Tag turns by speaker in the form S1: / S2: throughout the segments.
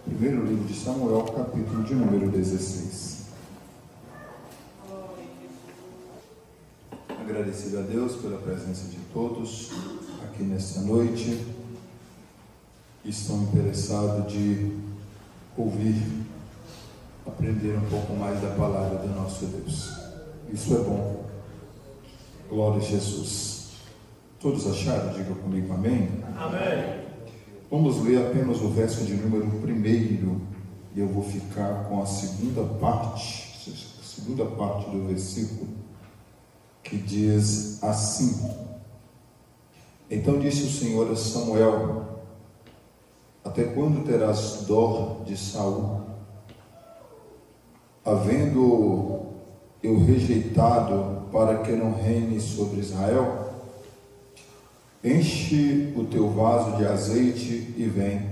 S1: Primeiro livro de Samuel, capítulo de número 16. Agradecido a Deus pela presença de todos aqui nesta noite. Estão interessados de ouvir, aprender um pouco mais da palavra do nosso Deus. Isso é bom. Glória a Jesus. Todos acharam? Diga comigo amém.
S2: Amém.
S1: Vamos ler apenas o verso de número 1 e eu vou ficar com a segunda parte do versículo, que diz assim: Então disse o Senhor a Samuel: Até quando terás dó de Saul, havendo eu rejeitado para que não reine sobre Israel? Enche o teu vaso de azeite e vem.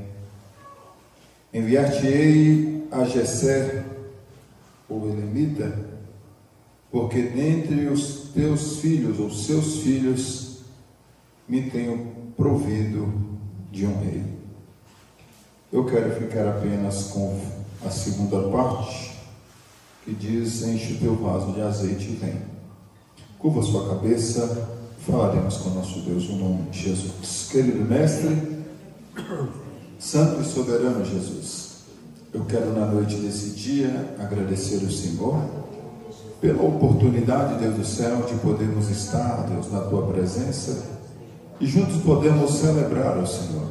S1: Enviar-te-ei a Jessé, o Elimita, porque dentre os teus filhos, ou seus filhos, me tenho provido de um rei. Eu quero ficar apenas com a segunda parte, que diz: enche o teu vaso de azeite e vem. Curva a sua cabeça, falaremos com o nosso Deus no nome de Jesus. Querido Mestre, Santo e Soberano Jesus, eu quero na noite desse dia agradecer ao Senhor pela oportunidade, Deus do céu, de podermos estar, Deus, na Tua presença e juntos podemos celebrar ao Senhor.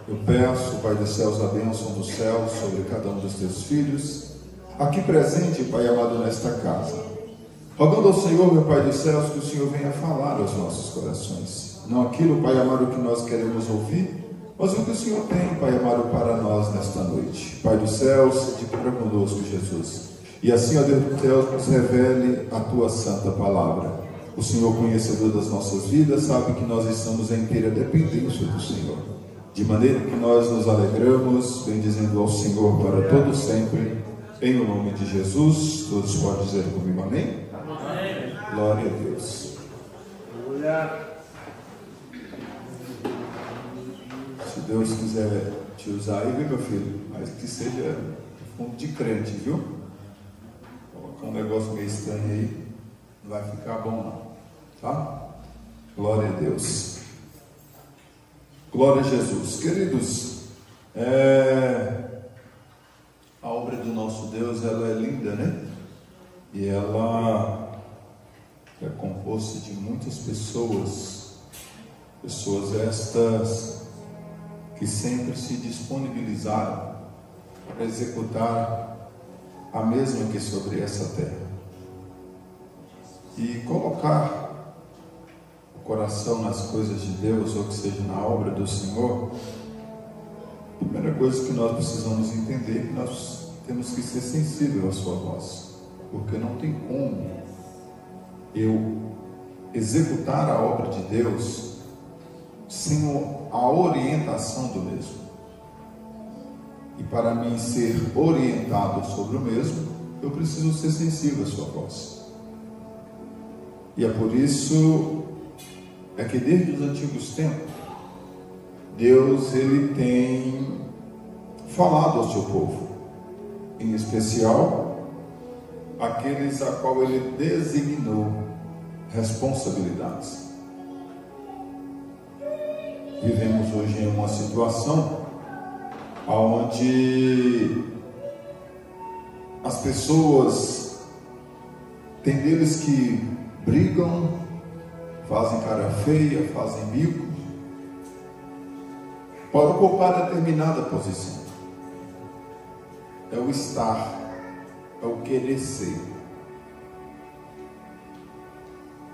S1: Eu peço, Pai dos céus, a bênção do céu sobre cada um dos Teus filhos, aqui presente, Pai amado, nesta casa. Rogando ao Senhor, meu Pai dos céus, que o Senhor venha falar aos nossos corações. Não aquilo, Pai amado, que nós queremos ouvir, mas o que o Senhor tem, Pai amado, para nós nesta noite. Pai dos céus, de para conosco, Jesus. E assim, ó Deus dos céus, nos revele a Tua santa palavra. O Senhor, conhecedor das nossas vidas, sabe que nós estamos em inteira dependência do Senhor. De maneira que nós nos alegramos, bendizendo ao Senhor para todo sempre, em o nome de Jesus. Todos podem dizer comigo amém? Glória a Deus. Se Deus quiser te usar aí, viu, meu filho? Mas que seja fundo de crente, viu? Colocar um negócio meio estranho aí, não vai ficar bom não, tá? Glória a Deus. Glória a Jesus. Queridos, a obra do nosso Deus, ela é linda, né? E ela é composta de muitas pessoas estas que sempre se disponibilizaram para executar a mesma que sobre essa terra e colocar o coração nas coisas de Deus, ou que seja na obra do Senhor. A primeira coisa que nós precisamos entender é que nós temos que ser sensíveis à sua voz, porque não tem como eu executar a obra de Deus sem a orientação do mesmo. E para mim ser orientado sobre o mesmo, eu preciso ser sensível à sua voz. E é por isso que desde os antigos tempos, Deus ele tem falado ao seu povo, em especial aqueles a qual ele designou responsabilidades. Vivemos hoje em uma situação onde as pessoas tem deles que brigam, fazem cara feia, fazem bico para ocupar determinada posição. É o estar, é o querer ser.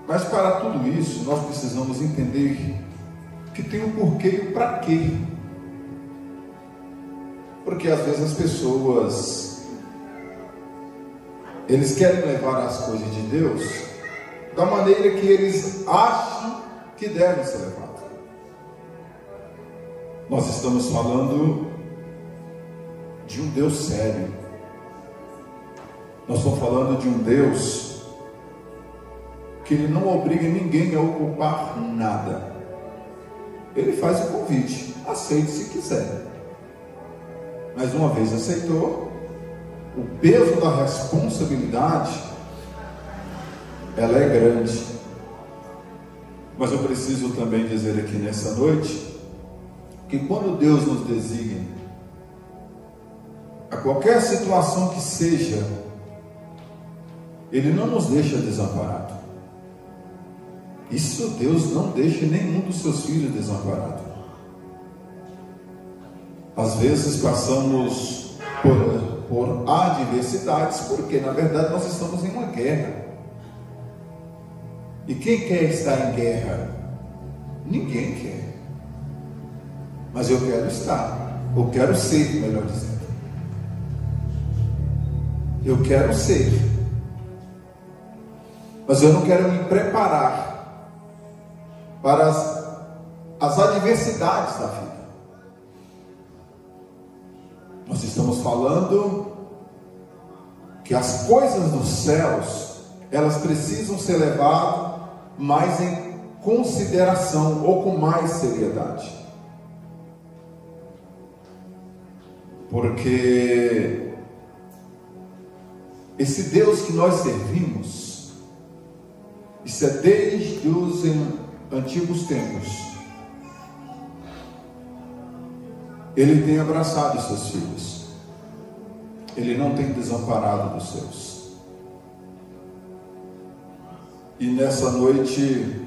S1: Mas para tudo isso, nós precisamos entender que tem um porquê e um para quê. Porque às vezes as pessoas, eles querem levar as coisas de Deus da maneira que eles acham que devem ser levadas. Nós estamos falando de um Deus sério. Nós estamos falando de um Deus que Ele não obriga ninguém a ocupar nada. Ele faz o convite: aceite se quiser. mas uma vez aceitou, o peso da responsabilidade, ela é grande. Mas eu preciso também dizer aqui nessa noite, que quando Deus nos designa, a qualquer situação que seja, Ele não nos deixa desamparado. Isso Deus não deixa nenhum dos seus filhos desamparado. Às vezes passamos por adversidades, porque na verdade nós estamos em uma guerra. E quem quer estar em guerra? Ninguém quer. Mas eu quero estar, eu quero ser, melhor dizendo. Eu quero ser. Mas eu não quero me preparar para as adversidades da vida. Nós estamos falando que as coisas dos céus, elas precisam ser levadas mais em consideração ou com mais seriedade. Porque esse Deus que nós servimos, isso é desde os antigos tempos. Ele tem abraçado os seus filhos. Ele não tem desamparado os seus. E nessa noite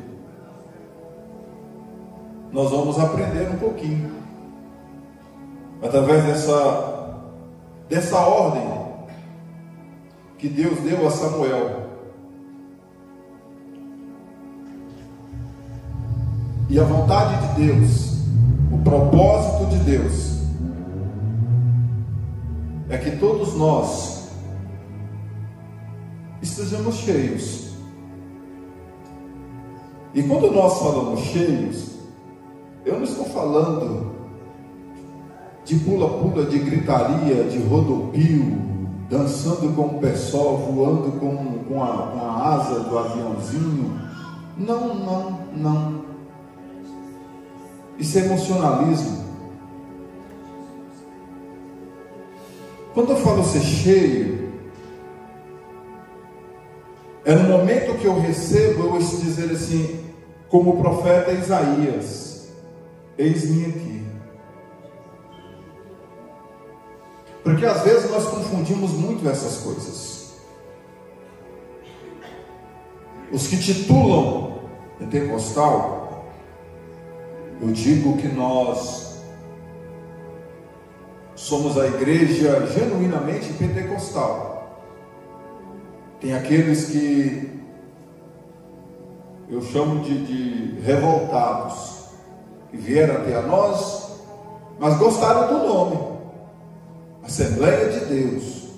S1: nós vamos aprender um pouquinho, através dessa ordem que Deus deu a Samuel. E a vontade de Deus, o propósito de Deus, é que todos nós estejamos cheios. E quando nós falamos cheios, eu não estou falando de pula-pula, de gritaria, de rodopio, dançando com o pé só, voando com a asa do aviãozinho. Não. Isso é emocionalismo. Quando eu falo ser cheio, é no momento que eu recebo, eu vou dizer assim, como o profeta Isaías: eis-me aqui. Porque às vezes nós confundimos muito essas coisas. Os que titulam pentecostal, eu digo que nós somos a igreja genuinamente pentecostal. Tem aqueles que eu chamo de revoltados, que vieram até a nós, mas gostaram do nome, Assembleia de Deus.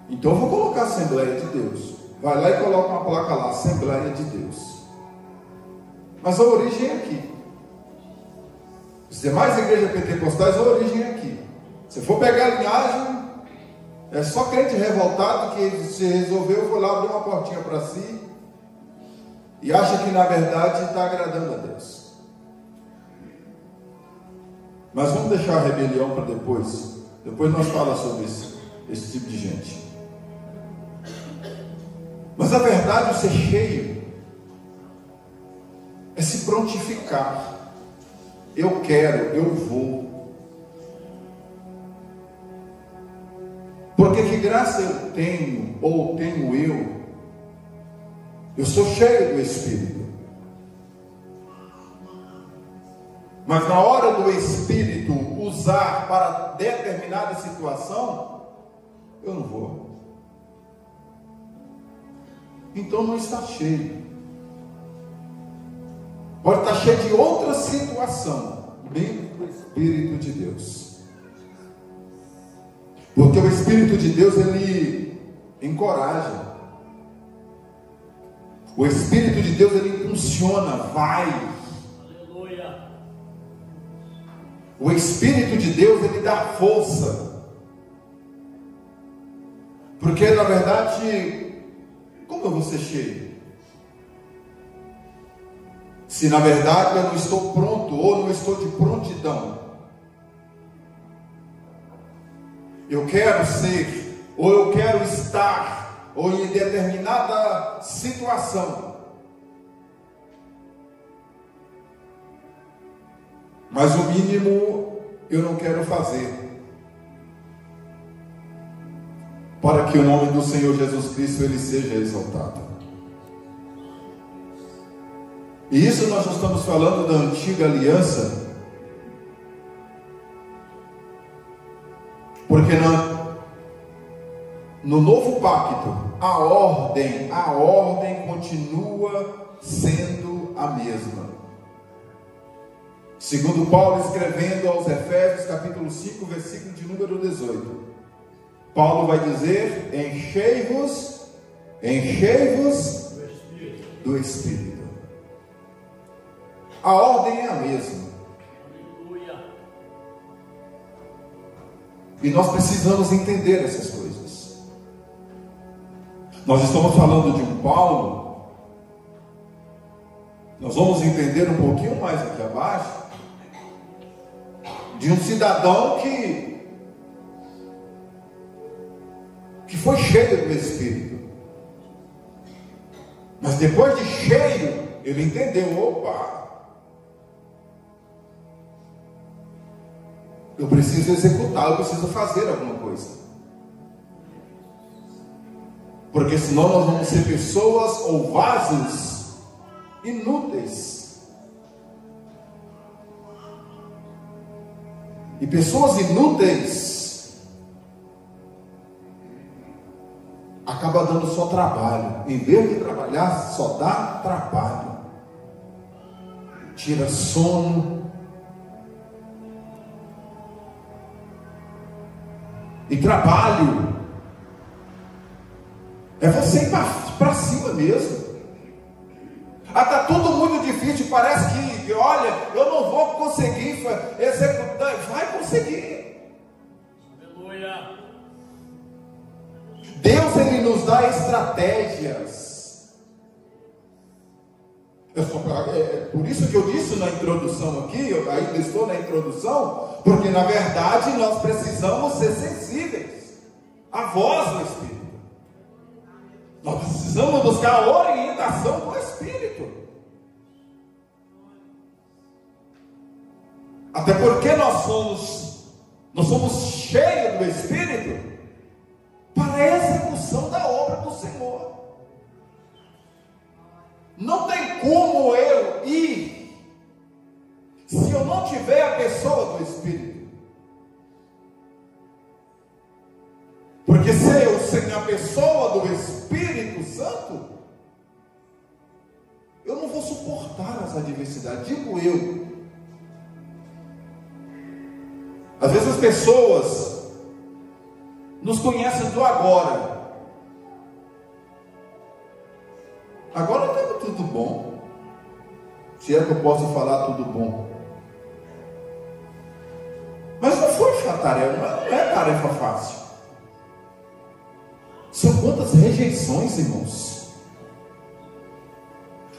S1: Então eu vou colocar Assembleia de Deus. Vai lá e coloca uma placa lá, Assembleia de Deus. Mas a origem é aqui. As demais igrejas pentecostais, a origem é aqui. Se for pegar a linhagem, é só crente revoltado que se resolveu, foi lá abrir uma portinha para si e acha que na verdade está agradando a Deus. Mas vamos deixar a rebelião para depois. Depois nós falamos sobre esse tipo de gente. Mas a verdade, o ser cheio é se prontificar. Eu quero, eu vou. Porque que graça eu tenho, ou tenho eu? Eu sou cheio do Espírito. Mas na hora do Espírito usar para determinada situação, eu não vou. Então não está cheio. Pode estar cheio de outra situação, dentro do Espírito de Deus. Porque o Espírito de Deus, ele encoraja. O Espírito de Deus, ele impulsiona, vai. Aleluia. O Espírito de Deus, ele dá força. Porque na verdade, como eu vou ser cheio? Se na verdade eu não estou pronto, ou não estou de prontidão. eu quero ser, ou eu quero estar, ou em determinada situação. Mas o mínimo eu não quero fazer, para que o nome do Senhor Jesus Cristo ele seja exaltado. E isso nós já estamos falando da antiga aliança, porque no novo pacto, a ordem continua sendo a mesma. Segundo Paulo escrevendo aos Efésios, capítulo 5, versículo de número 18, Paulo vai dizer: enchei-vos do Espírito. A ordem é a mesma. E nós precisamos entender essas coisas. Nós estamos falando de um Paulo. Nós vamos entender um pouquinho mais aqui abaixo de um cidadão que foi cheio do Espírito. Mas depois de cheio, ele entendeu: opa, eu preciso executar, eu preciso fazer alguma coisa. Porque senão nós vamos ser pessoas ou vasos inúteis. E pessoas inúteis acaba dando só trabalho. Em vez de trabalhar, só dá trabalho. Tira sono. E trabalho é você ir para cima mesmo. Está tudo muito difícil, parece que, olha, eu não vou conseguir executar. Vai conseguir. Aleluia. Deus, ele nos dá estratégias. Por isso que eu disse na introdução aqui, eu ainda estou na introdução, porque na verdade nós precisamos ser sensíveis à voz do Espírito. Nós precisamos buscar a orientação do Espírito. Até porque nós somos cheios do Espírito para a execução da obra do Senhor. Não tem como eu ir se eu não tiver a pessoa do Espírito. Porque se eu sem a pessoa do Espírito Santo, eu não vou suportar as adversidades, digo eu. Às vezes as pessoas nos conhecem do agora. Agora está tudo bom. Se é que eu posso falar tudo bom. Mas não foi tarefa, não é tarefa fácil. São quantas rejeições, irmãos.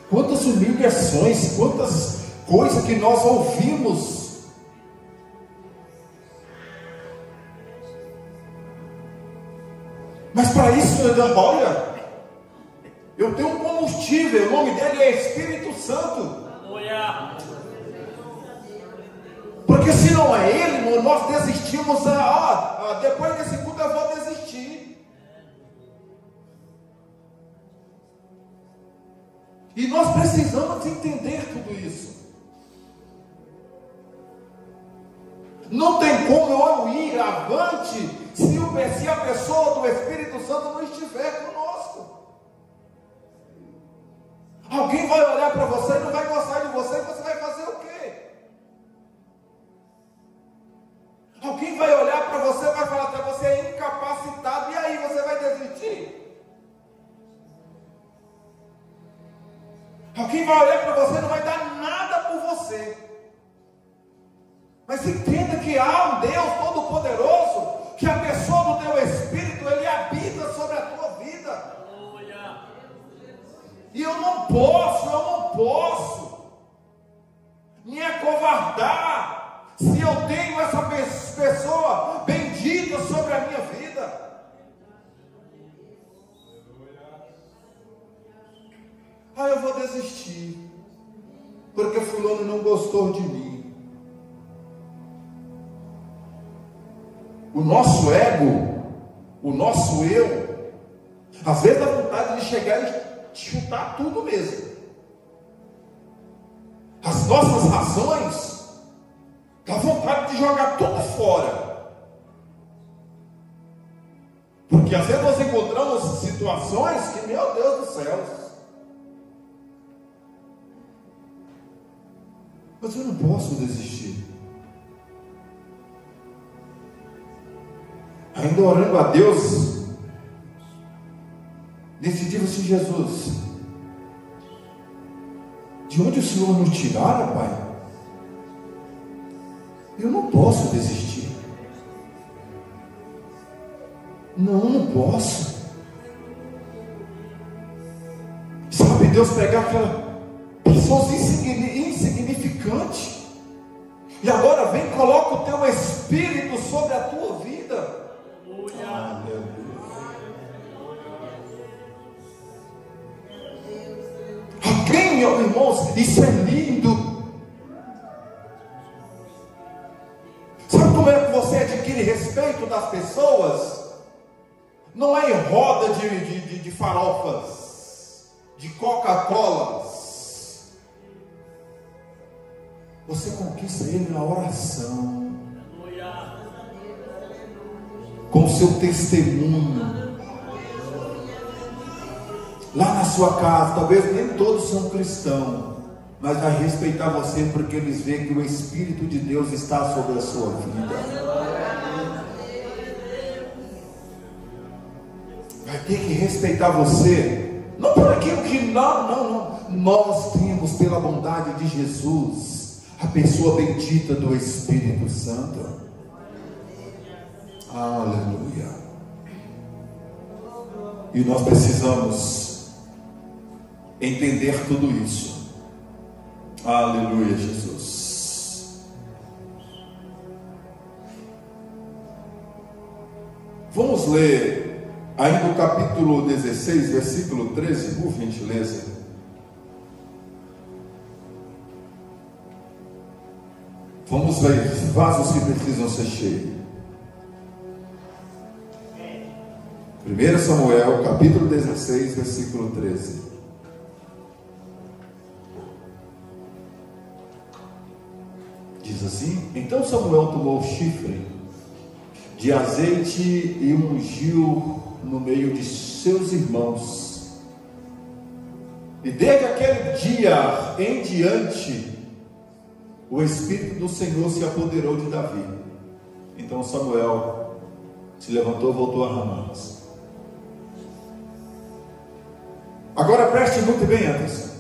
S1: Quantas humilhações, quantas coisas que nós ouvimos. Mas para isso, olha, eu tenho um combustível, o nome dele é Espírito Santo. Porque se não é ele, nós desistimos, depois desse culto eu vou desistir. E nós precisamos entender tudo isso. Não tem como eu ir avante se a pessoa do Espírito Santo não estiver conosco. Alguém vai olhar para você e não vai gostar de você, e você vai fazer o quê? Alguém vai olhar para você e vai falar que você é incapacitado, e aí você vai desistir? Alguém vai olhar para você e não vai dar nada por você. Mas entenda que há um Deus Todo-Poderoso, que a pessoa do teu Espírito, ele habita sobre a tua vida. E eu não posso me acovardar se eu tenho essa pessoa bendita sobre a Eu vou desistir, porque fulano não gostou de mim. O nosso ego, o nosso eu, às vezes dá vontade de chegar e chutar tudo mesmo. As nossas razões, dá vontade de jogar tudo fora. Porque às vezes nós encontramos situações que, meu Deus do céu, mas eu não posso desistir. Ainda orando a Deus, decidi assim: Jesus, de onde o Senhor nos tirara, Pai, eu não posso desistir. Não posso. Sabe, Deus pegar aquela pessoa insignificante, e agora vem, coloca o teu Espírito sobre a tua vida. Alguém, meus irmãos, isso é lindo. Sabe como é que você adquire respeito das pessoas? Não é em roda de farofas, de Coca-Colas. Você conquista ele na oração, com o seu testemunho. Lá na sua casa, talvez nem todos são cristãos, mas vai respeitar você porque eles veem que o Espírito de Deus está sobre a sua vida. Vai ter que respeitar você, não por aquilo que nós temos, pela bondade de Jesus, a pessoa bendita do Espírito Santo. Aleluia. E nós precisamos entender tudo isso. Aleluia, Jesus. Vamos ler ainda o capítulo 16, versículo 13, por gentileza. Vamos ver vasos que precisam ser cheios. 1 Samuel, capítulo 16, versículo 13. Diz assim: Então Samuel tomou o chifre de azeite e ungiu no meio de seus irmãos. E desde aquele dia em diante, o Espírito do Senhor se apoderou de Davi. Então Samuel se levantou e voltou a Ramá. Agora preste muito bem atenção.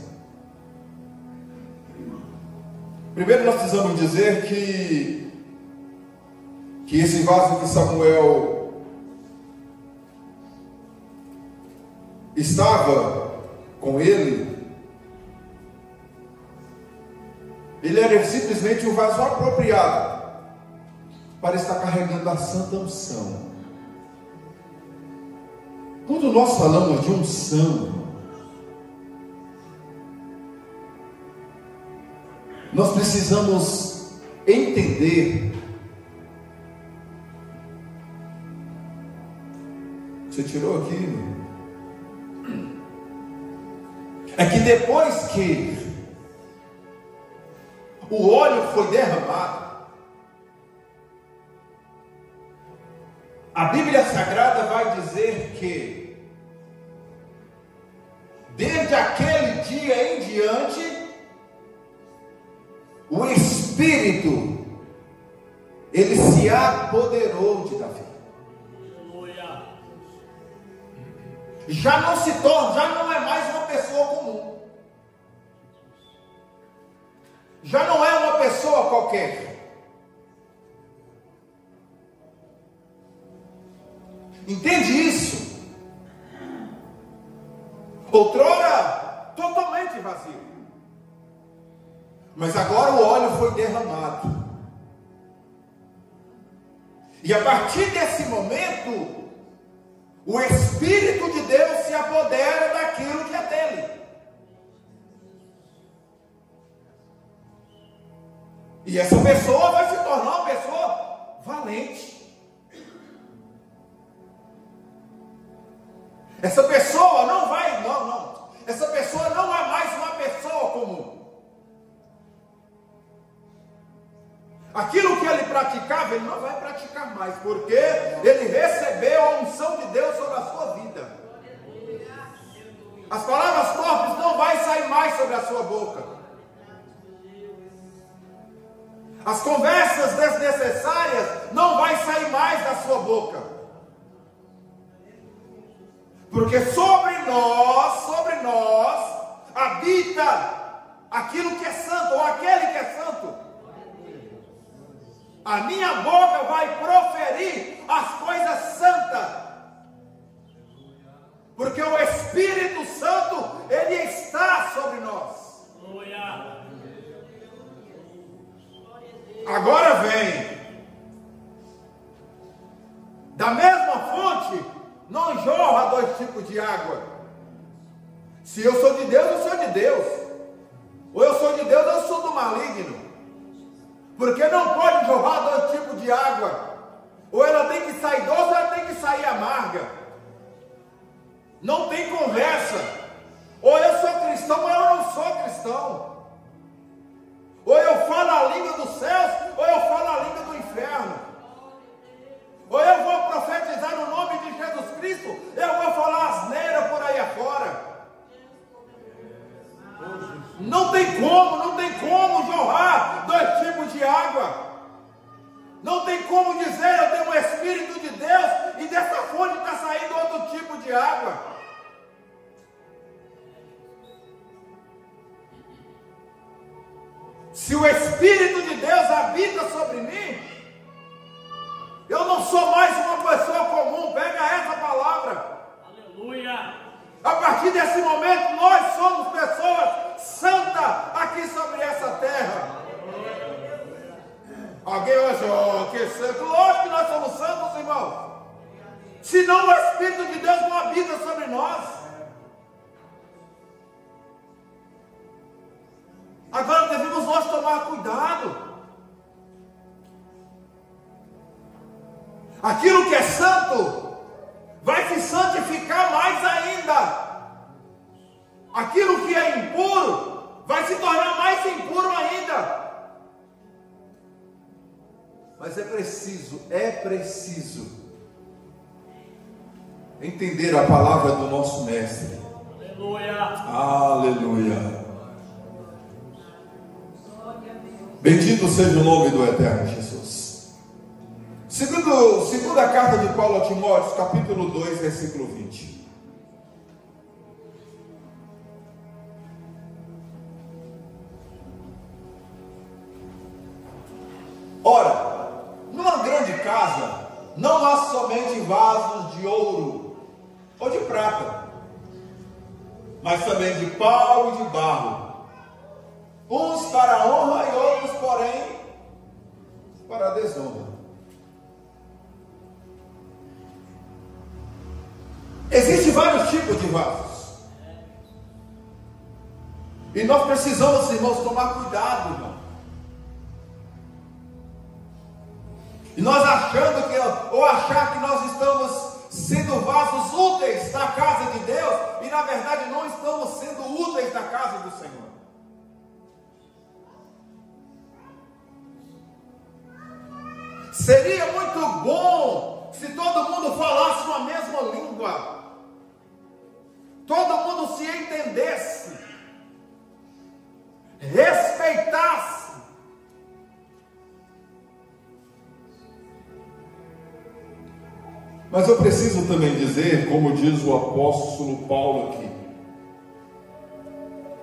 S1: Primeiro nós precisamos dizer que esse vaso que Samuel estava com ele era simplesmente um vaso apropriado para estar carregando a santa unção. Quando nós falamos de unção, nós precisamos entender. Você tirou aqui? É que depois que o óleo foi derramado, a Bíblia Sagrada vai dizer que desde aquele dia em diante, o Espírito, ele se apoderou de Davi. Já não é mais uma pessoa comum. Já não é uma pessoa qualquer. Entende isso? Outrora, totalmente vazio. Mas agora o óleo foi derramado. E a partir desse momento, o Espírito de Deus se apodera daquilo que é dele.
S2: E essa pessoa vai se tornar uma pessoa valente. Essa pessoa não vai, não. Essa pessoa não é mais uma pessoa comum. Aquilo que ele praticava, ele não vai praticar mais, porque ele recebeu a unção de Deus sobre a sua vida. As palavras torpes não vai sair mais sobre a sua boca. As conversas desnecessárias não vai sair mais da sua boca. Porque sobre nós habita aquilo que é santo, ou aquele que é santo. A minha boca vai proferir as coisas santas. Porque o Espírito Santo, ele está sobre nós. Agora vem. Da mesma fonte, não jorra dois tipos de água. Se eu sou de Deus, eu sou de Deus. Ou eu sou de Deus, eu sou do maligno. Porque não pode jorrar dois tipos de água. Ou ela tem que sair doce, ou ela tem que sair amarga. Não tem conversa. Ou eu sou cristão, ou eu não sou cristão. Ou eu falo a língua dos céus, ou eu falo a língua do inferno. Ou eu vou profetizar no nome de Jesus Cristo, eu vou falar asneira por aí afora. Não tem como jorrar dois tipos de água. Não tem como dizer, eu tenho o Espírito de Deus e dessa fonte está saindo outro tipo de água. Se o Espírito de Deus habita sobre mim, eu não sou mais uma pessoa comum. Pega essa palavra. Aleluia. A partir desse momento, nós somos pessoas santas aqui sobre essa terra. Alguém vai dizer, que santo? Lógico que nós somos santos, irmão. Senão o Espírito de Deus não habita sobre nós. Agora devemos nós tomar cuidado. Aquilo que é santo vai se santificar mais ainda. Aquilo que é impuro vai se tornar mais impuro ainda. Mas é preciso entender a palavra do nosso mestre. Aleluia. Aleluia. Bendito seja o nome do eterno Jesus. Segunda carta de Paulo a Timóteo, capítulo 2, versículo 20. Ora, numa grande casa não há somente vasos de ouro ou de prata, mas também de pau e de barro, uns para a honra e outros, porém, para a desonra. Existem vários tipos de vasos. E nós precisamos, irmãos, tomar cuidado, irmão. E nós achar que nós estamos sendo vasos úteis da casa de Deus, e na verdade não estamos sendo úteis da casa do Senhor. Seria muito bom se todo mundo falasse uma mesma língua, todo mundo se entendesse, respeitasse. Mas eu preciso também dizer, como diz o apóstolo Paulo aqui,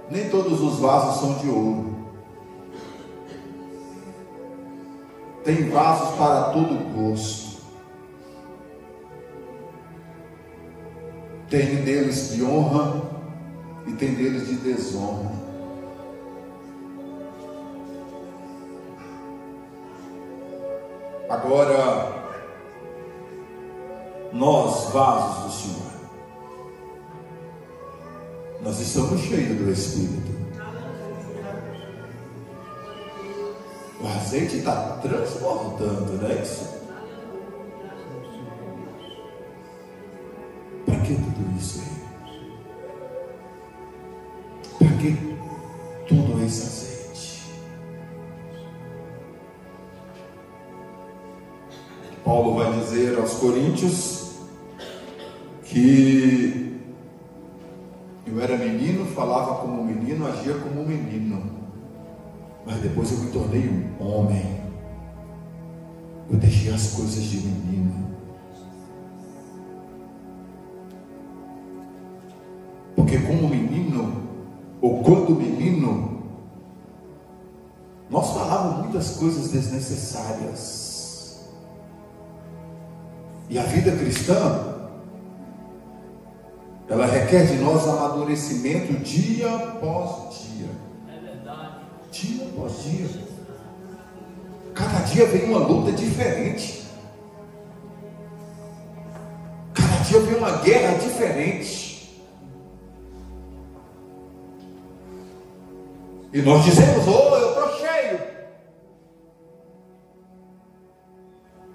S2: nem todos os vasos são de ouro. Tem vasos para todo gosto. Tem deles de honra e tem deles de desonra. Agora, nós, vasos do Senhor, nós estamos cheios do Espírito.
S1: O azeite está transbordando, não é isso? Para que tudo isso aí? Para que todo esse azeite? Paulo vai dizer aos Coríntios que eu era menino, falava como menino, agia como menino, mas depois eu me tornei um homem. Eu deixei as coisas de menino. Porque como menino, ou quando menino, nós falávamos muitas coisas desnecessárias. E a vida cristã, ela requer de nós amadurecimento dia após dia. É verdade. Dia após dia. Cada dia vem uma luta diferente. Cada dia vem uma guerra diferente. E nós dizemos, oh, eu estou cheio.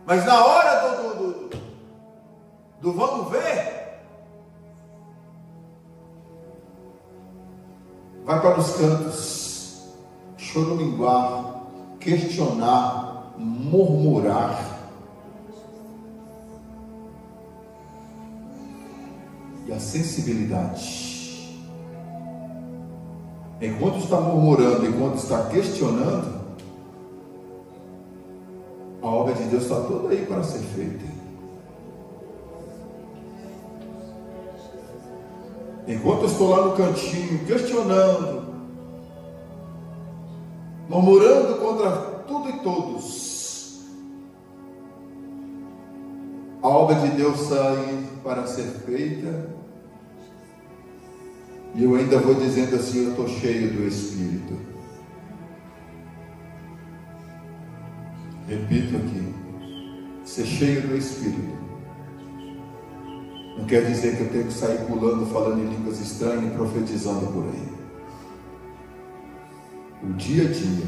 S1: Mas na hora do vamos ver, vai para os cantos, choramingar, questionar, murmurar. E a sensibilidade. Enquanto está murmurando, enquanto está questionando, a obra de Deus está toda aí para ser feita. Enquanto eu estou lá no cantinho, questionando, murmurando contra tudo e todos, a obra de Deus está aí para ser feita. E eu ainda vou dizendo assim, eu estou cheio do Espírito. Repito aqui, ser cheio do Espírito não quer dizer que eu tenho que sair pulando, falando em línguas estranhas e profetizando por aí. O dia a dia,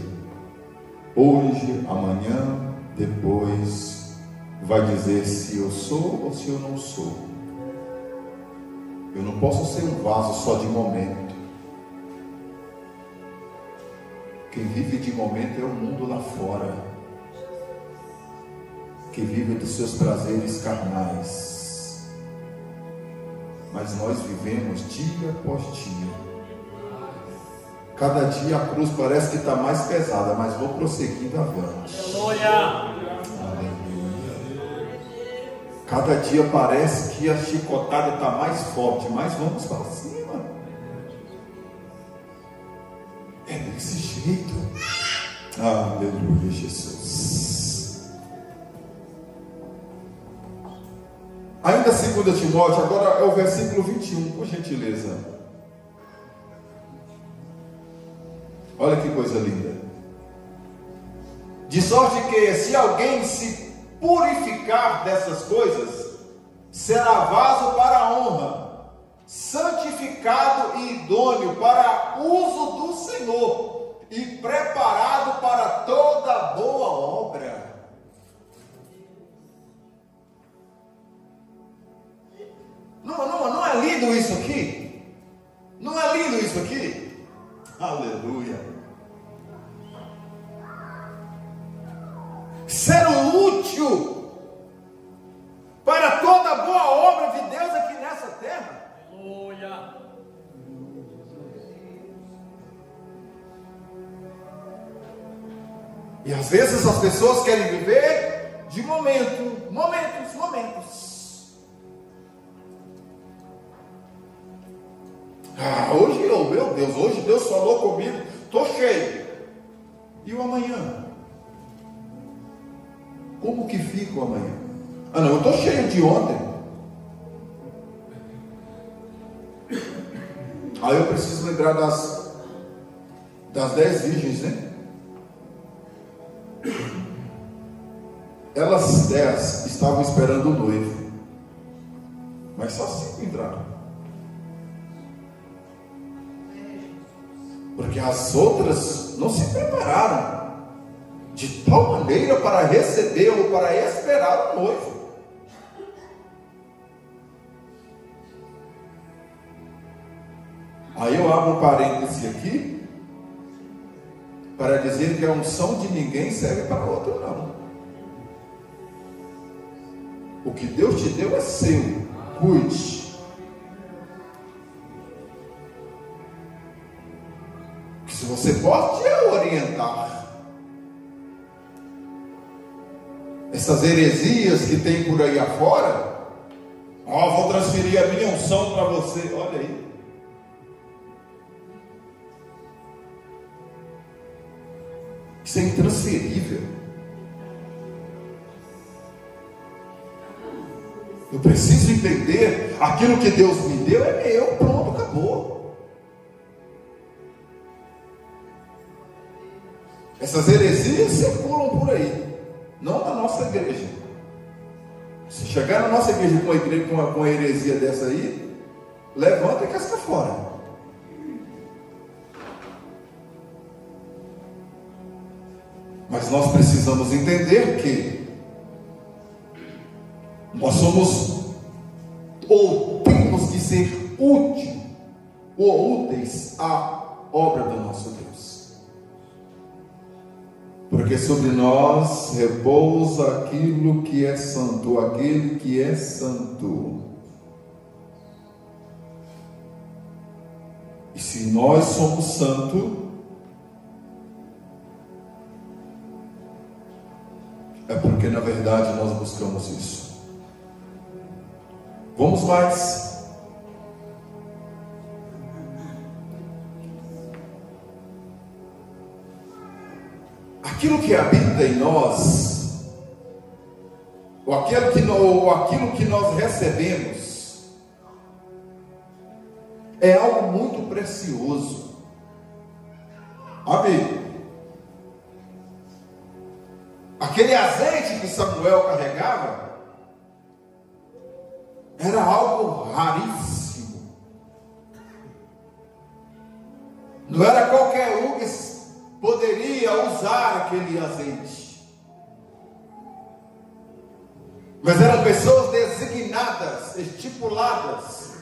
S1: hoje, amanhã, depois, vai dizer se eu sou ou se eu não sou. Eu não posso ser um vaso só de momento. Quem vive de momento é o mundo lá fora, que vive dos seus prazeres carnais. Mas nós vivemos dia após dia. Cada dia a cruz parece que está mais pesada, mas vou prosseguindo avante. Aleluia! Cada dia parece que a chicotada está mais forte, mas vamos para cima. É desse jeito. Aleluia, Jesus. Ainda 2 Timóteo, agora é o versículo 21, por gentileza. Olha que coisa linda. De sorte que se alguém se purificar dessas coisas, será vaso para a honra, santificado e idôneo para uso do Senhor e preparado para toda boa obra. Não é lindo isso aqui? Não é lindo isso aqui? Aleluia. Ser útil para toda boa obra de Deus aqui nessa terra. Aleluia. E às vezes as pessoas querem viver de momentos. Hoje, oh meu Deus, hoje Deus falou comigo, estou cheio. E o amanhã? Como que fica o amanhã? Não, eu estou cheio de ontem. Aí eu preciso lembrar das 10 virgens, né? Elas 10 estavam esperando o noivo, mas só 5 entraram. Porque as outras não se prepararam.
S2: de tal maneira para recebê-lo, para esperar o noivo. Aí eu abro um parêntese aqui, para dizer que a unção de ninguém serve para outro, não. O que Deus te deu é seu, cuide. Se você pode orientar essas heresias que tem por aí afora, vou transferir a minha unção para você, olha aí. Isso é intransferível. Eu preciso entender, aquilo que Deus me deu é meu, pronto, acabou. Essas heresias circulam por aí, não na nossa igreja. Se chegar na nossa igreja com uma heresia dessa aí, levanta e casca fora. Mas nós precisamos entender que nós somos, ou temos de ser úteis à obra do nosso Deus. Porque sobre nós repousa aquilo que é santo, ou aquele que é santo. E se nós somos santos, é porque na verdade nós buscamos isso. Vamos mais. Aquilo que habita em nós, ou aquilo que nós recebemos, é algo muito precioso. Amém. Aquele azeite que Samuel carregava era algo raríssimo. Não era qualquer um que poderia usar aquele azeite. Mas eram pessoas designadas, estipuladas,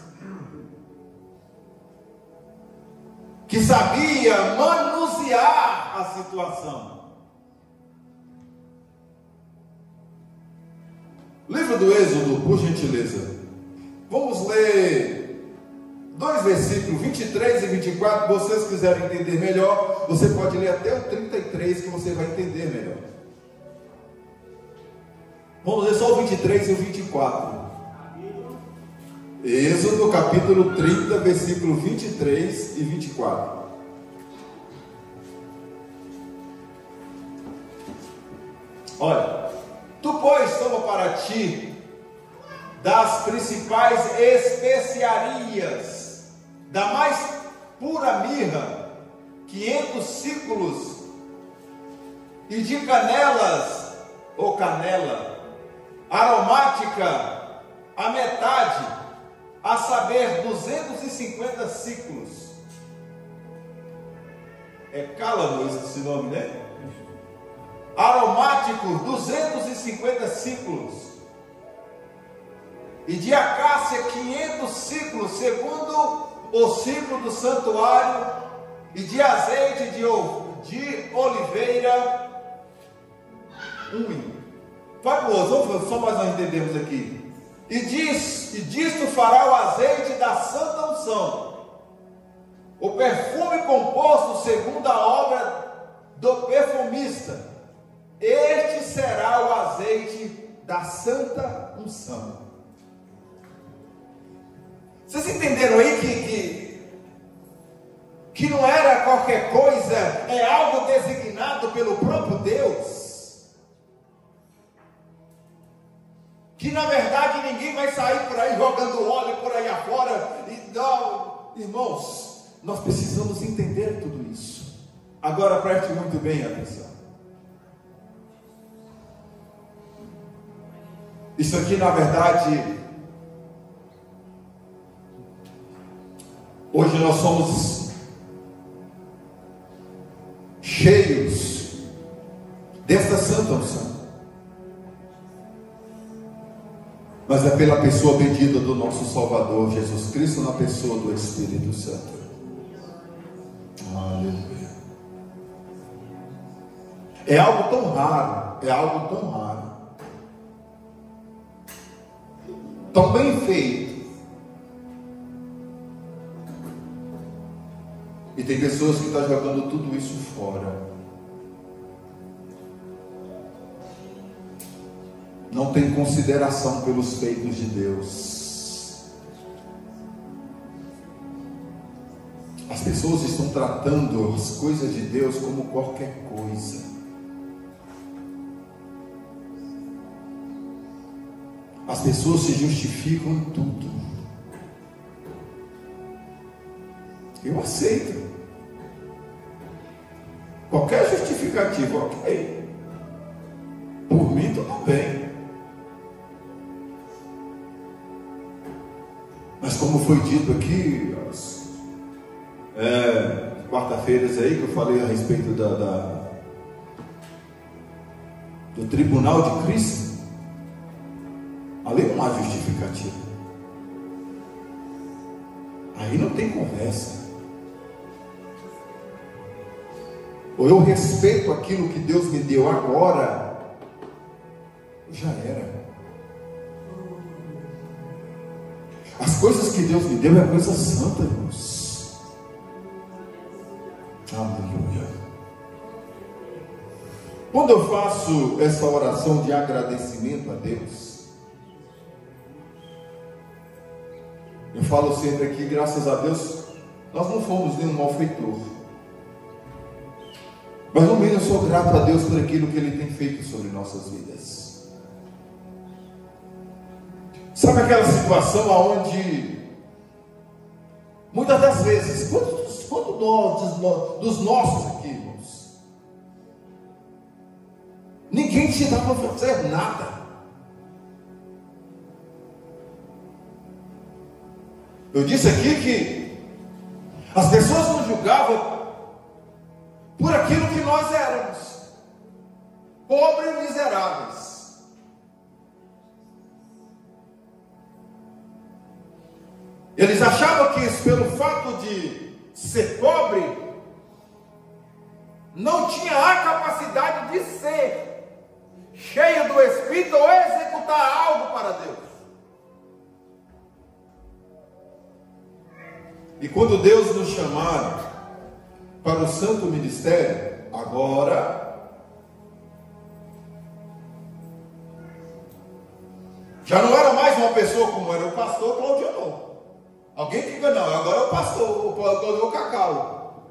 S2: que sabia manusear a situação. Livro do Êxodo, por gentileza. Vamos ler 2 versículos, 23 e 24. Se vocês quiserem entender melhor, você pode ler até o 33, que você vai entender melhor. Vamos ler só o 23 e o 24. Êxodo capítulo 30, versículo 23 e 24. Olha: tu, pois, toma para ti das principais especiarias, da mais pura mirra, 500 siclos, e de canelas, ou canela, aromática, a metade, a saber, 250 ciclos. É cálamo esse nome, né? Aromático, 250 ciclos, e de acácia 500 ciclos, segundo o ciclo do santuário, e de azeite de oliveira 1. Vamos só mais nós entendemos aqui. E disto fará o azeite da santa unção, o perfume composto segundo a obra do perfumista. Este será o azeite da santa unção. Vocês entenderam aí que não era qualquer coisa, é algo designado pelo próprio Deus? Que na verdade ninguém vai sair por aí jogando óleo por aí afora. E não, irmãos, nós precisamos entender tudo isso. Agora preste muito bem atenção. Isso aqui, na verdade, hoje nós somos cheios
S1: desta santa unção, mas é pela pessoa bendita do nosso Salvador Jesus Cristo, na pessoa do Espírito Santo. Aleluia. É algo tão raro, tão bem feito, e tem pessoas que estão jogando tudo isso fora. Não tem consideração pelos feitos de Deus. As pessoas estão tratando as coisas de Deus como qualquer coisa. As pessoas se justificam em tudo. Eu aceito qualquer justificativa, ok? Por mim tudo bem. Mas como foi dito aqui, quarta-feiras aí, que eu falei a respeito do tribunal de Cristo, ali não há justificativa. Aí não tem conversa. Ou eu respeito aquilo que Deus me deu agora, já era. As coisas que Deus me deu é coisa santa, irmãos. Aleluia. Quando eu faço essa oração de agradecimento a Deus, eu falo sempre aqui, graças a Deus, nós não fomos nenhum malfeitor. Mas no menos eu sou grato a Deus por aquilo que Ele tem feito sobre nossas vidas. Sabe aquela situação onde muitas das vezes, quando dos nossos aqui, irmãos, ninguém te dá para fazer nada. Eu disse aqui que as pessoas nos julgavam por aquilo que nós éramos, pobres e miseráveis. Eles achavam que pelo fato de ser pobre, não tinha a capacidade de ser cheio do Espírito ou executar algo para Deus. E quando Deus nos chamar para o santo ministério, agora, já não era mais uma pessoa como era o pastor Claudio, não. Alguém fica, não, agora é o pastor, o Cacau.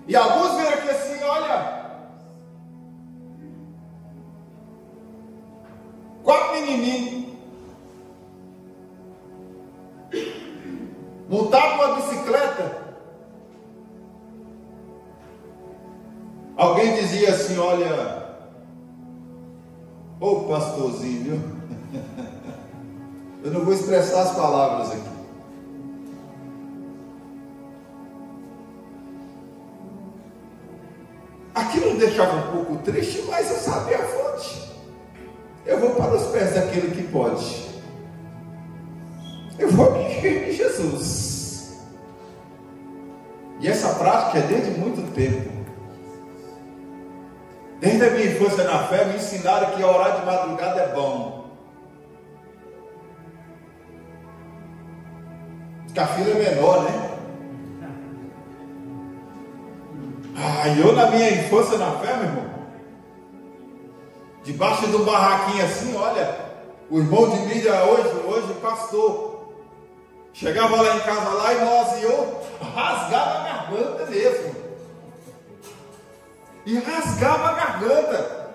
S1: E alguns viram aqui assim, olha, 4 menininhos, montado numa bicicleta. Alguém dizia assim, olha, ô pastorzinho, viu? Eu não vou expressar as palavras aqui. Aquilo me deixava um pouco triste, mas eu sabia a fonte. Eu vou para os pés daquele que pode. Eu vou em Jesus. E essa prática é desde muito tempo. Desde a minha infância na fé, me ensinaram que orar de madrugada é bom. Que a fila é menor, né? Eu na minha infância na fé, meu irmão, debaixo de um barraquinho assim, olha, o irmão de mídia hoje pastor, chegava lá em casa lá e eu rasgava a garganta mesmo. E rasgava a garganta.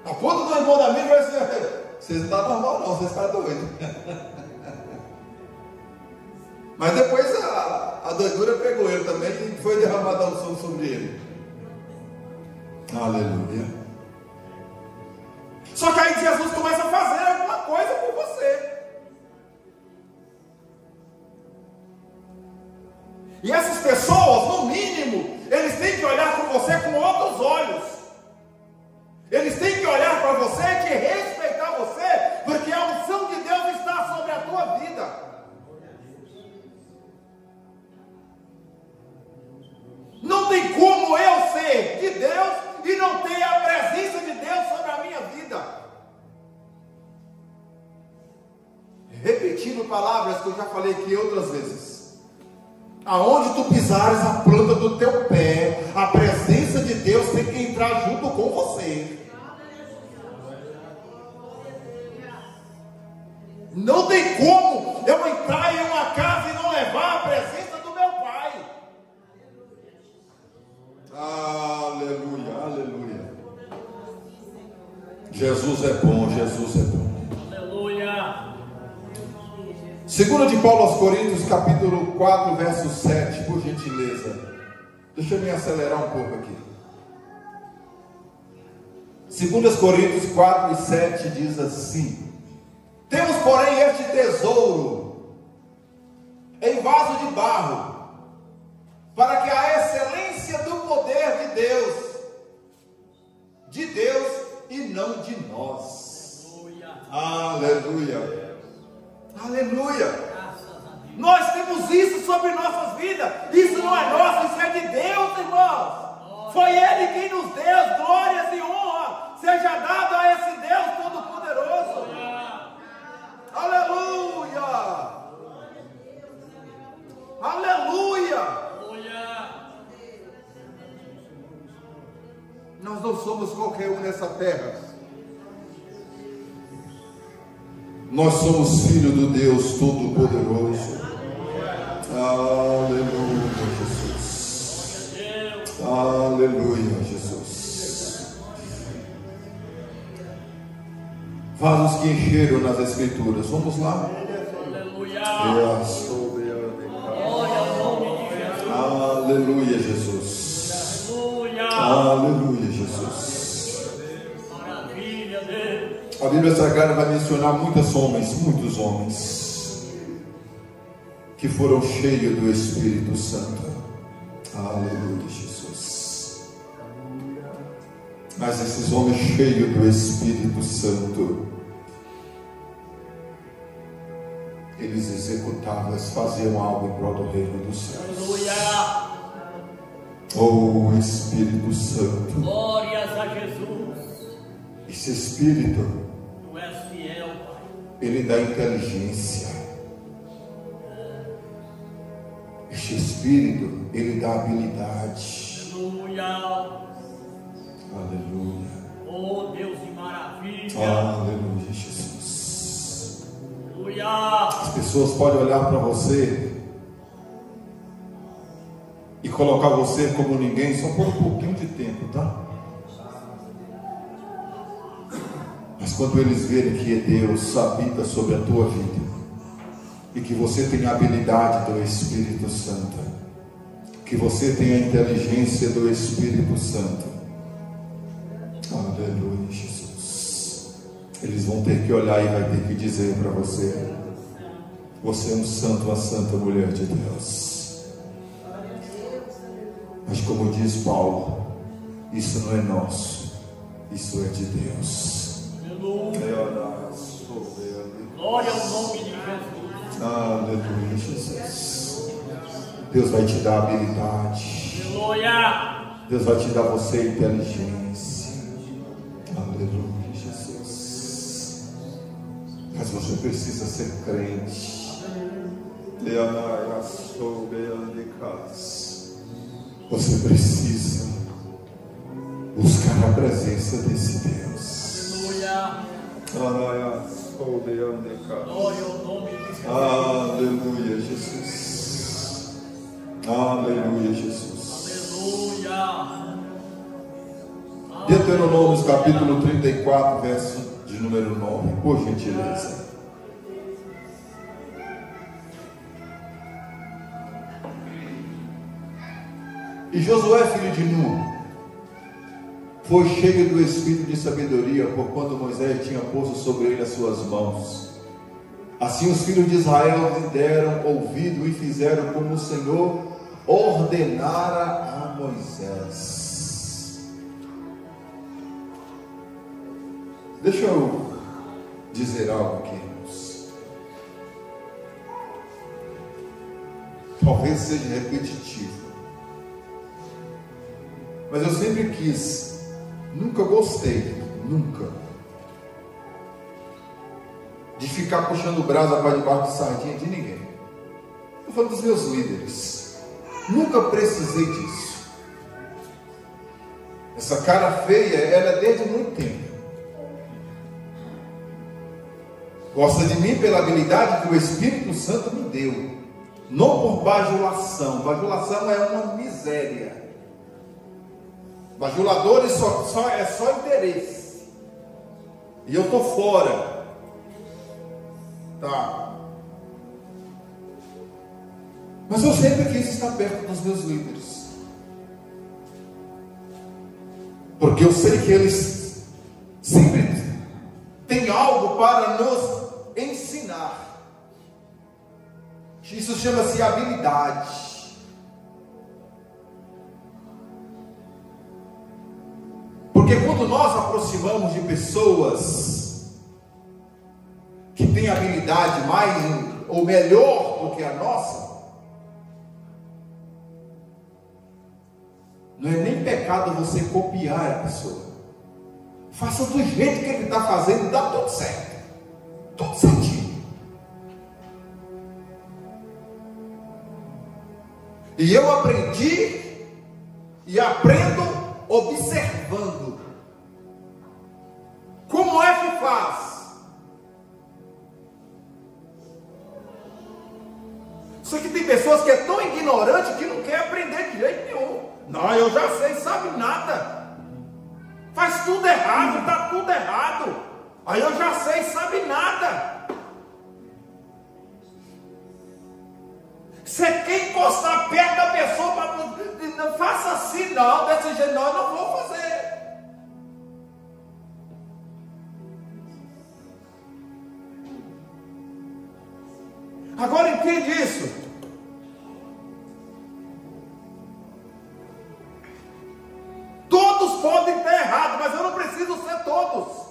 S1: A ponto do irmão da mídia vai assim, vocês não estão normal não, vocês estão doidos. Mas depois a doidura pegou ele também e foi derramada a unção sobre ele. Aleluia. Só que aí Jesus começa a fazer alguma coisa por você.
S2: E essas pessoas, no mínimo, eles têm que olhar para você com outros olhos. Eles têm que olhar para você e te respeitar você, porque a unção de Deus está sobre a tua vida. Não tem como eu ser de Deus e não ter a presença de Deus sobre a minha vida. Repetindo palavras que eu já falei aqui outras vezes. Aonde tu pisares a planta do teu pé, a presença de Deus tem que entrar junto com você. Não tem como eu entrar em uma casa e não levar a presença do meu Pai. Aleluia, aleluia. Jesus é bom, Jesus é bom. Aleluia. 2 de Paulo aos Coríntios, capítulo 4, verso 7, por gentileza. Deixa eu me acelerar um pouco aqui. 2 Coríntios 4 e 7 diz assim: temos, porém, este tesouro em vaso de barro, para que a excelência do poder de Deus e não de nós. Aleluia. Aleluia. Nós temos isso sobre nossas vidas. Isso não é nosso, isso é de Deus, irmãos. Foi Ele quem nos deu glórias e honra. Seja dado a esse Deus Todo-Poderoso. Aleluia. Aleluia. Nós não somos qualquer um nessa terra. Nós somos filhos do Deus Todo-Poderoso. Aleluia, Jesus. Aleluia, Jesus. Vasos que encheram nas Escrituras. Vamos lá. Aleluia, Jesus. Aleluia, Jesus. A Bíblia Sagrada vai mencionar muitos homens que foram cheios do Espírito Santo. Aleluia, Jesus. Mas esses homens cheios do Espírito Santo, eles executavam, eles faziam algo em prol do reino dos céus. Oh, Espírito Santo.
S3: Glórias a Jesus.
S2: Esse Espírito,
S3: tu és fiel, Pai.
S2: Ele dá inteligência. Este Espírito, Ele dá habilidade.
S3: Aleluia.
S2: Aleluia.
S3: Oh, Deus de maravilha.
S2: Aleluia, Jesus.
S3: Aleluia.
S2: As pessoas podem olhar para você e colocar você como ninguém só por um pouquinho de tempo, tá? Mas quando eles verem que Deus habita sobre a tua vida e que você tem a habilidade do Espírito Santo, que você tem a inteligência do Espírito Santo, aleluia, Jesus, eles vão ter que olhar e vai ter que dizer para você: você é um santo, uma santa mulher de Deus. Mas como diz Paulo, isso não é nosso, isso é de Deus.
S3: Glória ao nome de Jesus.
S2: Aleluia, Jesus. Deus vai te dar habilidade.
S3: Aleluia.
S2: Deus vai te dar você inteligência. Aleluia, Jesus. Mas você precisa ser crente. Você precisa buscar a presença desse Deus.
S3: Aleluia. Glória ao nome de Jesus.
S2: Aleluia, Jesus. Aleluia, Jesus.
S3: Aleluia.
S2: Deuteronômio capítulo 34, verso de número 9, por gentileza. E Josué, filho de Nun, foi cheio do espírito de sabedoria, porquanto Moisés tinha posto sobre ele as suas mãos. Assim os filhos de Israel lhe deram ouvido e fizeram como o Senhor
S1: ordenara a Moisés. Deixa eu dizer algo aqui, irmãos. Talvez seja repetitivo, mas eu sempre quis, nunca gostei, nunca, de ficar puxando brasa para debaixo de sardinha de ninguém. Estou falando dos meus líderes. Nunca precisei disso. Essa cara feia, ela é desde muito tempo. Gosta de mim pela habilidade que o Espírito Santo me deu, não por bajulação. Bajulação é uma miséria. Bajuladores é só interesse. E eu estou fora. Tá. Mas eu sempre quis estar perto dos meus líderes, porque eu sei que eles sempre têm algo para nos ensinar. Isso chama-se habilidade. Porque quando nós aproximamos de pessoas que têm habilidade mais ou melhor do que a nossa, não é nem pecado você copiar a pessoa. Faça do jeito que ele está fazendo, dá tudo certo. Tudo certinho. E eu aprendi e aprendo observando. Como é que faz? Só que tem pessoas que é tão ignorante que não quer aprender de jeito nenhum. Não, eu já sei, sabe nada. Faz tudo errado, está tudo errado. Aí eu já sei, sabe nada. Você quer encostar perto da pessoa, não faça assim não, desse jeito não, eu não vou fazer. Agora entende isso. Todos podem estar errados, mas eu não preciso ser todos.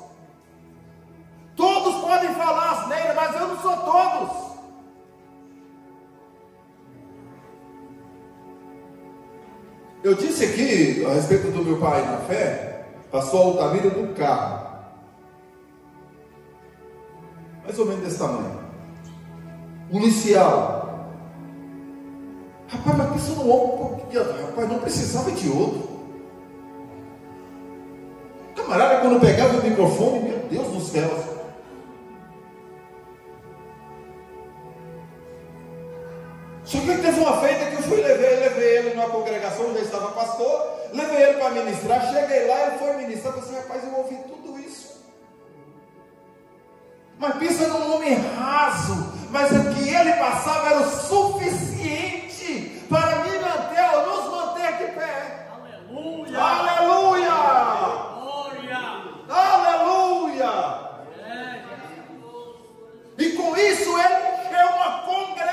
S1: Todos podem falar asneira, mas eu não sou todos. Eu disse aqui, a respeito do meu pai na fé, pastor Altamiro do carro. Mais ou menos desse tamanho. Policial. Rapaz, mas pensa no homem, rapaz, não precisava de outro. Camarada, quando pegava o microfone, meu Deus do céu. Só que teve uma feita que eu fui levei ele numa congregação, já estava pastor, levei ele para ministrar, cheguei lá, ele foi ministrar, falei assim, rapaz, eu ouvi tudo isso. Mas pensa num homem raso, mas o que ele passava era o suficiente para me manter, ou nos manter de pé.
S3: Aleluia!
S1: Aleluia!
S3: Glória!
S1: Aleluia! E com isso ele encheu uma congregação.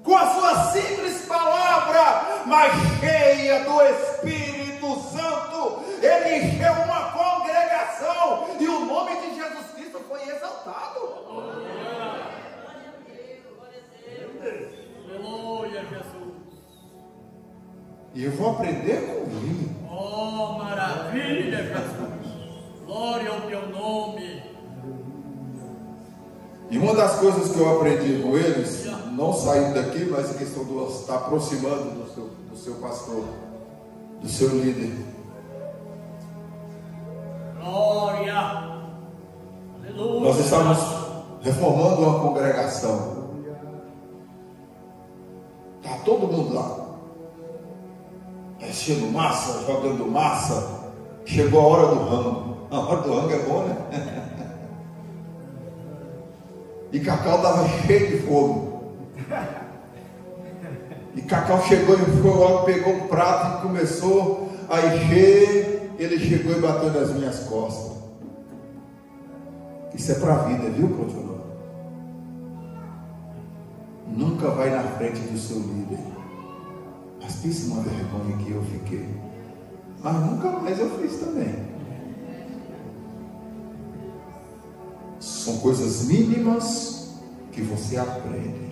S1: Com a sua simples palavra, mas cheia do Espírito Santo, ele encheu uma congregação e o nome de Jesus Cristo foi exaltado.
S3: Aleluia, Jesus.
S1: E eu vou aprender com ele.
S3: Oh, maravilha, Jesus. Glória ao teu nome.
S1: E uma das coisas que eu aprendi com eles, não saindo daqui, mas a questão de estar aproximando do seu pastor, do seu líder.
S3: Glória. Aleluia.
S1: Nós estávamos reformando uma congregação. Está todo mundo lá, enchendo massa, jogando massa. Chegou a hora do rango. A hora do rango é bom, né? E Cacau estava cheio de fogo. E Cacau chegou e pegou um prato e começou a encher. Ele chegou e bateu nas minhas costas. Isso é para a vida, viu, continuou? nunca vai na frente do seu líder. Mas pense uma vergonha que eu fiquei. Mas nunca mais eu fiz também. São coisas mínimas que você aprende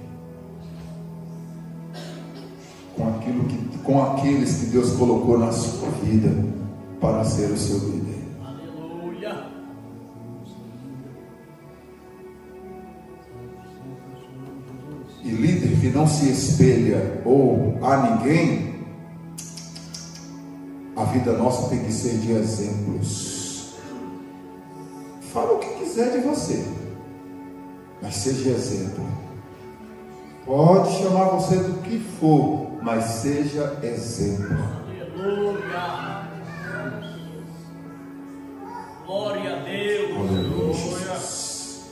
S1: com aqueles que Deus colocou na sua vida para ser o seu líder.
S3: Aleluia.
S1: E líder que não se espelha ou a ninguém, a vida nossa tem que ser de exemplos. Fala o que quiser de você, mas seja exemplo. Pode chamar você do que for, mas seja exemplo.
S3: Aleluia. Glória a Deus.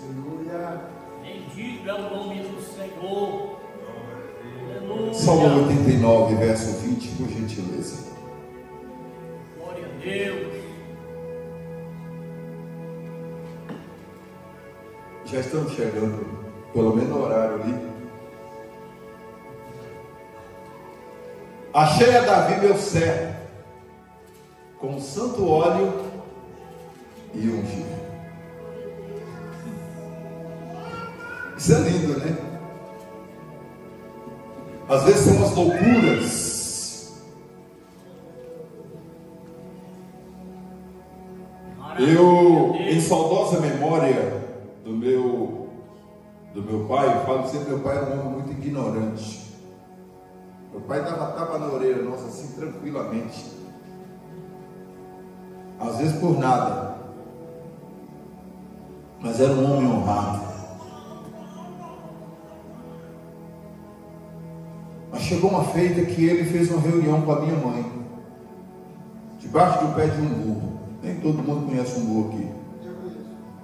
S1: Aleluia.
S3: Bendito é o nome do Senhor. Aleluia.
S1: Salmo 89, verso 20, por gentileza.
S3: Glória a Deus.
S1: Já estamos chegando, pelo menos no horário ali. Achei a Davi meu servo, com santo óleo e ungido. Isso é lindo, né? Às vezes são umas loucuras. Eu, em saudosa memória do meu pai, eu falo sempre, meu pai era um homem muito ignorante. Meu pai dava tapa na orelha nossa assim, tranquilamente. Às vezes por nada. Mas era um homem honrado. Mas chegou uma feita que ele fez uma reunião com a minha mãe, debaixo do pé de um burro. Nem todo mundo conhece um burro aqui.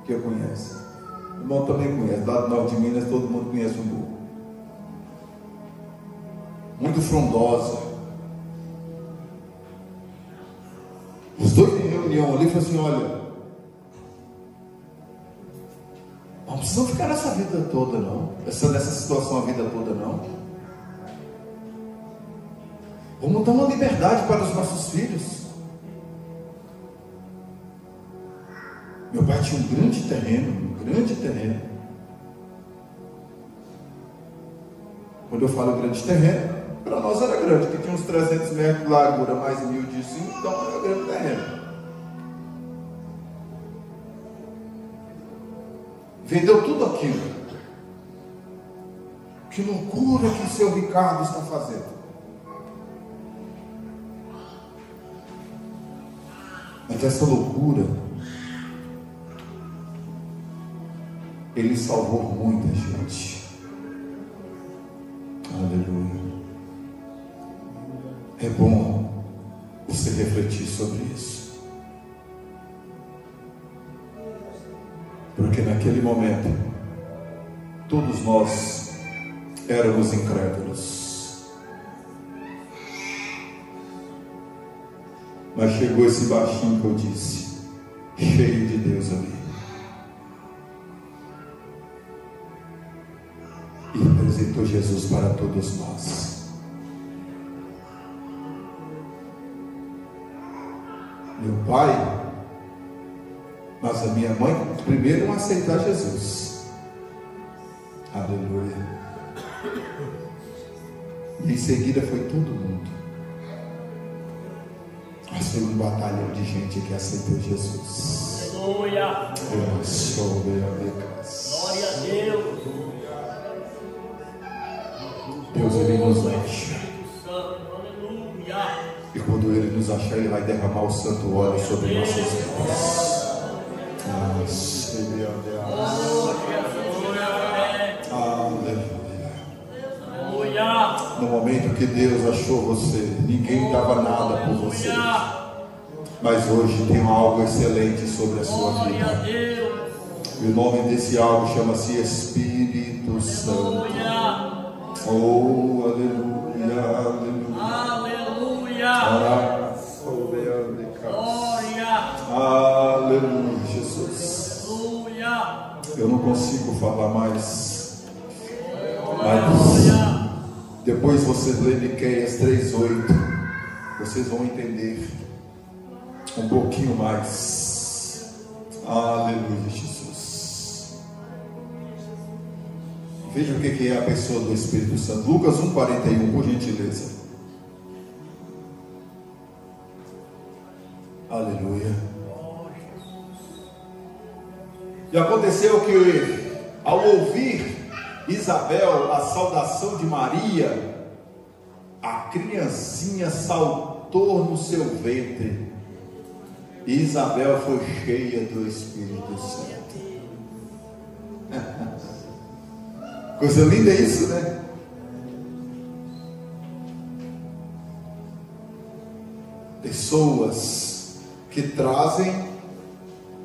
S1: Que eu conheço. O irmão também conhece. Lá do norte de Minas todo mundo conhece um burro. Muito frondosa. Os dois em reunião ali falaram assim: olha, não precisam ficar nessa vida toda não, nessa situação a vida toda não. Vamos dar uma liberdade para os nossos filhos. Meu pai tinha um grande terreno. Quando eu falo grande terreno, para nós era grande, que tinha uns 300 metros de largura, mais 1000 de cima, então era grande terreno. Vendeu tudo aquilo. Que loucura que o seu Ricardo está fazendo. Mas essa loucura, ele salvou muita gente. Aleluia. É bom você refletir sobre isso. Porque naquele momento, todos nós éramos incrédulos. Mas chegou esse baixinho que eu disse, cheio de Deus ali. E representou Jesus para todos nós. Meu pai, mas a minha mãe primeiro não aceitar Jesus. Aleluia. E em seguida foi todo mundo. Mas foi um batalhão de gente que aceitou Jesus.
S3: Aleluia. Glória a Deus.
S1: Deus, ele nos enche.
S3: Aleluia.
S1: E quando ele nos achar, ele vai derramar o santo óleo sobre nossas vidas.
S3: Aleluia.
S1: No momento que Deus achou você, ninguém dava nada por você. Mas hoje tem algo excelente sobre a sua vida. E o nome desse algo chama-se Espírito Santo. Oh, aleluia, aleluia.
S3: Aleluia.
S1: Aleluia, Jesus.
S3: Aleluia.
S1: Eu não consigo falar mais. Mas Depois vocês lêem Miqueias 3:8, vocês vão entender um pouquinho mais. Aleluia, Jesus. Veja o que é a pessoa do Espírito Santo. Lucas 1:41, por gentileza. Aleluia. E aconteceu que, ao ouvir Isabel a saudação de Maria, a criancinha saltou no seu ventre, e Isabel foi cheia do Espírito Santo. Coisa linda isso, né? Pessoas que trazem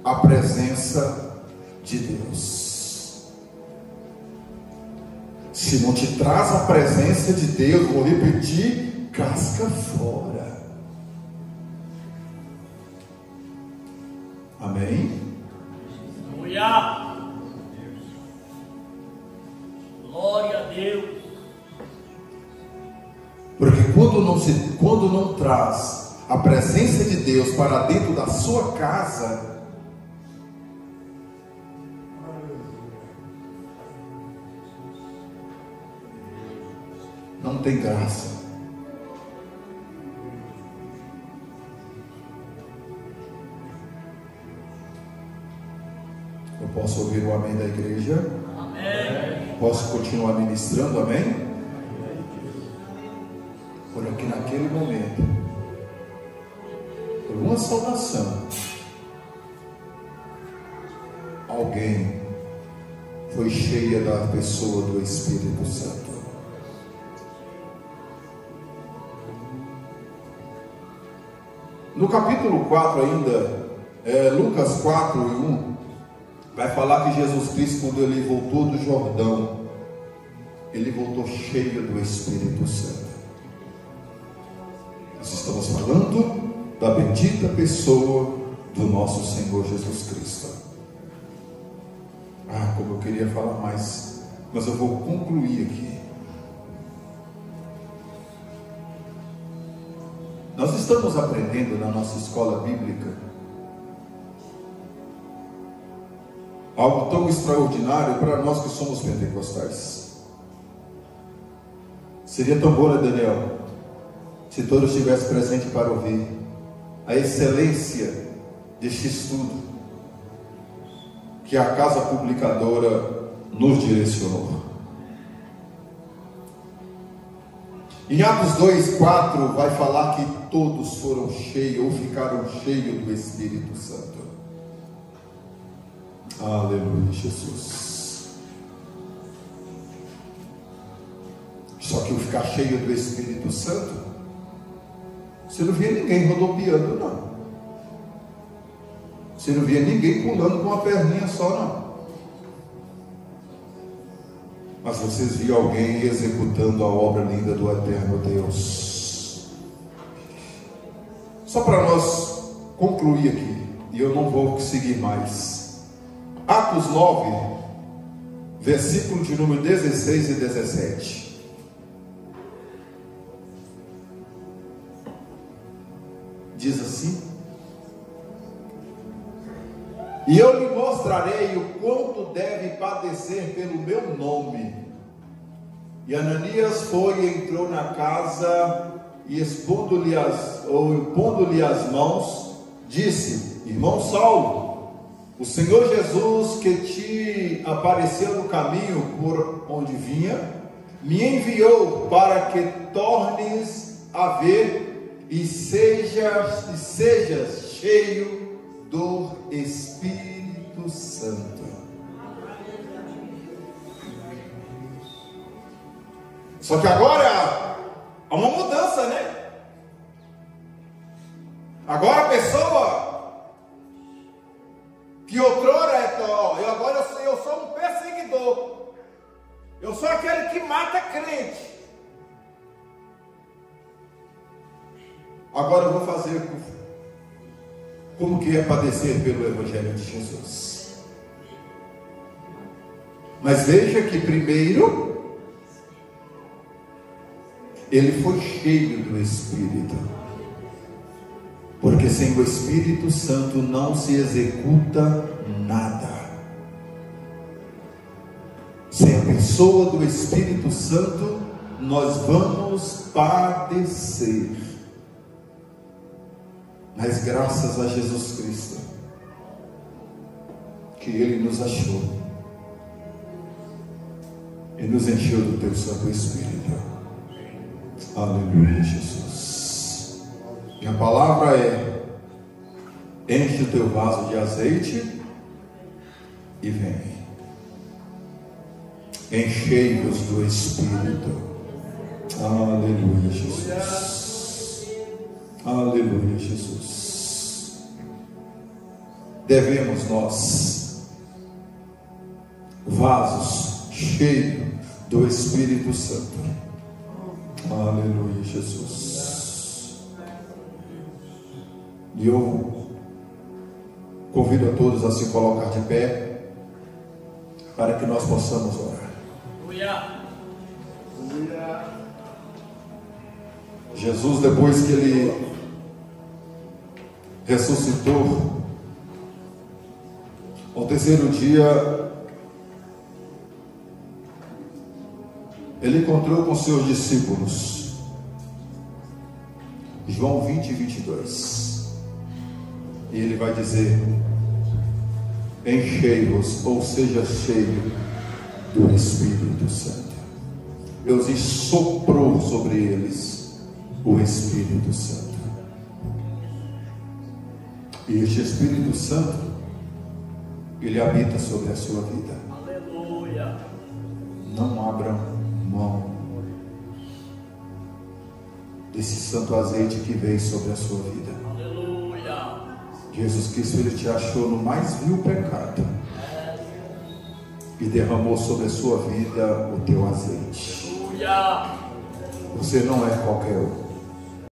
S1: a presença de Deus. Se não te traz a presença de Deus, vou repetir, casca fora. Amém?
S3: Aleluia. Glória a Deus.
S1: Porque quando não traz a presença de Deus para dentro da sua casa, não tem graça. Eu posso ouvir o amém da igreja?
S3: Amém.
S1: Posso continuar ministrando, amém? Por aqui naquele momento, por uma saudação, alguém foi cheia da pessoa do Espírito Santo. No capítulo 4 ainda, Lucas 4:1, vai falar que Jesus Cristo, quando ele voltou do Jordão, ele voltou cheio do Espírito Santo. Nós estamos falando da bendita pessoa do nosso Senhor Jesus Cristo. Como eu queria falar mais, mas eu vou concluir aqui. Nós estamos aprendendo na nossa escola bíblica algo tão extraordinário para nós que somos pentecostais. Seria tão bom, né, Daniel, se todos estivessem presentes para ouvir a excelência deste estudo que a Casa Publicadora nos direcionou. Em Atos 2:4 vai falar que todos foram cheios ou ficaram cheios do Espírito Santo. Aleluia, Jesus. Só que o ficar cheio do Espírito Santo, você não via ninguém rodopiando, não. Você não via ninguém pulando com uma perninha só, não. Mas vocês viam alguém executando a obra linda do eterno Deus. Só para nós concluir aqui, e eu não vou seguir mais. Atos 9, versículo de número 16 e 17. Diz assim: e eu lhe mostrarei o quanto deve padecer pelo meu nome. E Ananias foi e entrou na casa, e impondo-lhe as mãos, disse: irmão Saulo, o Senhor Jesus, que te apareceu no caminho por onde vinha, me enviou para que tornes a ver e sejas cheio do Espírito Santo. Só que agora há uma mudança, né? Agora a pessoa que outrora eu sou um perseguidor, eu sou aquele que mata crente. Agora eu vou fazer como que é padecer pelo Evangelho de Jesus. Mas veja que primeiro ele foi cheio do Espírito. Porque sem o Espírito Santo não se executa nada. Sem a pessoa do Espírito Santo, nós vamos padecer. Mas graças a Jesus Cristo, que Ele nos achou e nos encheu do Teu Santo Espírito. Aleluia, Jesus. E a palavra é: enche o teu vaso de azeite e vem. Enchei-vos do Espírito. Aleluia, Jesus. Aleluia, Jesus. Devemos nós, vasos cheios do Espírito Santo. Aleluia, Jesus. E eu convido a todos a se colocar de pé, para que nós possamos orar. Jesus, depois que Ele ressuscitou, ao terceiro dia, Ele encontrou com seus discípulos. João 20, 22. E Ele vai dizer: enchei-vos, ou seja, cheio do Espírito Santo. Deus soprou sobre eles o Espírito Santo. E este Espírito Santo, Ele habita sobre a sua vida.
S3: Aleluia.
S1: Não abram mão desse santo azeite que veio sobre a sua vida.
S3: Aleluia.
S1: Jesus Cristo, Ele te achou no mais vil pecado e derramou sobre a sua vida o teu azeite.
S3: Aleluia.
S1: Você não é qualquer um.